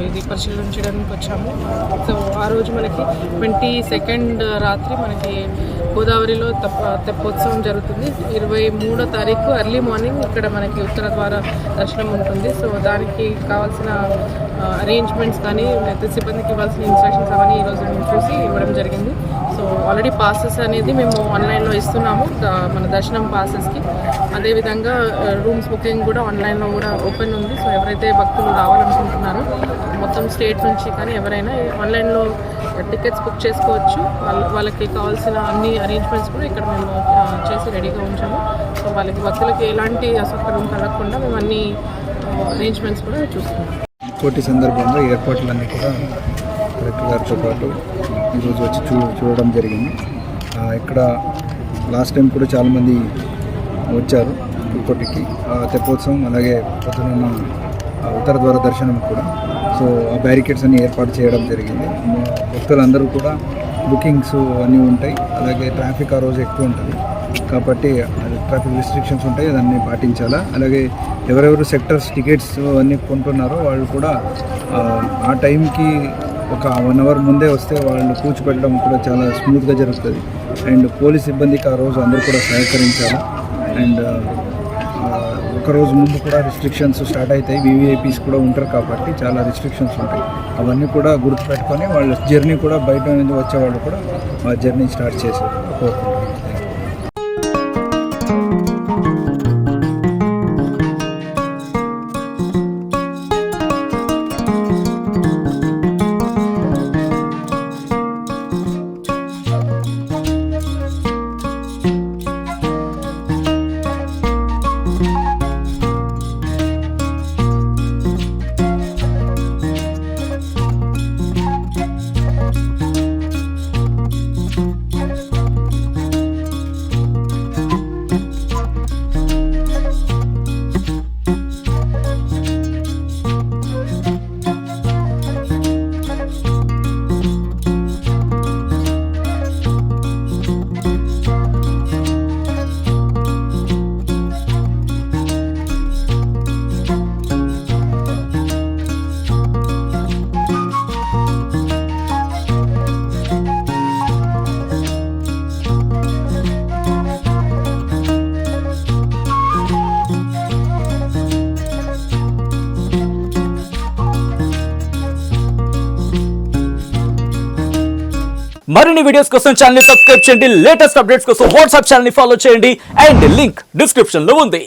ఇది పరిశీలించడానికి వచ్చాము. సో ఆ రోజు మనకి 22nd రాత్రి మనకి గోదావరిలో తెప్పోత్సవం జరుగుతుంది. 23వ తారీఖు ఎర్లీ మార్నింగ్ ఇక్కడ మనకి ఉత్తర ద్వార దర్శనం ఉంటుంది. సో దానికి కావాల్సిన అరేంజ్మెంట్స్ కానీ సిబ్బందికి ఇవ్వాల్సిన ఇన్స్ట్రక్షన్స్ అవన్నీ ఈరోజు మేము చూసి ఇవ్వడం జరిగింది. సో ఆల్రెడీ పాసెస్ అనేది మేము ఆన్లైన్లో ఇస్తున్నాము మన దర్శనం పాసెస్కి. అదేవిధంగా రూమ్స్ బుకింగ్ కూడా ఆన్లైన్లో కూడా ఓపెన్ ఉంది. సో ఎవరైతే భక్తులు రావాలనుకుంటున్నారో మొత్తం స్టేట్ నుంచి కానీ ఎవరైనా ఆన్లైన్లో టికెట్స్ బుక్ చేసుకోవచ్చు. వాళ్ళకి కావాల్సిన అన్ని అరేంజ్మెంట్స్ కూడా ఇక్కడ మేము చేసి రెడీగా ఉంచాము. సో వాళ్ళకి భక్తులకి ఎలాంటి అసౌకర్యం కలగకుండా మేము అన్ని అరేంజ్మెంట్స్ కూడా చూస్తున్నాం. కోటి సందర్భంగా ఏర్పాట్లన్నీ కూడా కలెక్టర్ గారితో పాటు ఈరోజు వచ్చి చూడడం జరిగింది. ఇక్కడ లాస్ట్ టైం కూడా చాలామంది వచ్చారు తిరుపతికి తెప్పోత్సవం, అలాగే పొద్దున్న ఉత్తర ద్వార దర్శనం కూడా. సో ఆ బ్యారికేడ్స్ అన్ని ఏర్పాటు చేయడం జరిగింది. భక్తులందరూ కూడా బుకింగ్స్ అన్నీ ఉంటాయి. అలాగే ట్రాఫిక్ ఆ రోజు ఎక్కువ ఉంటుంది కాబట్టి ట్రాఫిక్ రిస్ట్రిక్షన్స్ ఉంటాయి, దాన్ని పాటించాలా. అలాగే ఎవరెవరు సెక్టర్స్ టికెట్స్ అన్నీ కొంటున్నారో వాళ్ళు కూడా ఆ టైంకి ఒక 1 అవర్ ముందే వస్తే వాళ్ళు కూర్చోపెట్టడం కూడా చాలా స్మూత్గా జరుగుతుంది. అండ్ పోలీస్ సిబ్బందికి ఆ రోజు అందరూ కూడా సహకరించాలి. అండ్ ఒకరోజు ముందు కూడా రిస్ట్రిక్షన్స్ స్టార్ట్ అవుతాయి. వివిఐపీస్ కూడా ఉంటారు కాబట్టి చాలా రిస్ట్రిక్షన్స్ ఉంటాయి. అవన్నీ కూడా గుర్తుపెట్టుకొని వాళ్ళ జర్నీ కూడా బయట నుంచి వచ్చేవాళ్ళు కూడా ఆ జర్నీ స్టార్ట్ చేశారు కోరుకుంటున్నాను. మరిన్ని వీడియోస్ కోసం ఛానల్ ని సబ్స్క్రైబ్ చేయండి. లేటెస్ట్ అప్డేట్స్ కోసం వాట్సాప్ ఛానల్ ని ఫాలో చేయండి. అండ్ లింక్ డిస్క్రిప్షన్ లో ఉంది.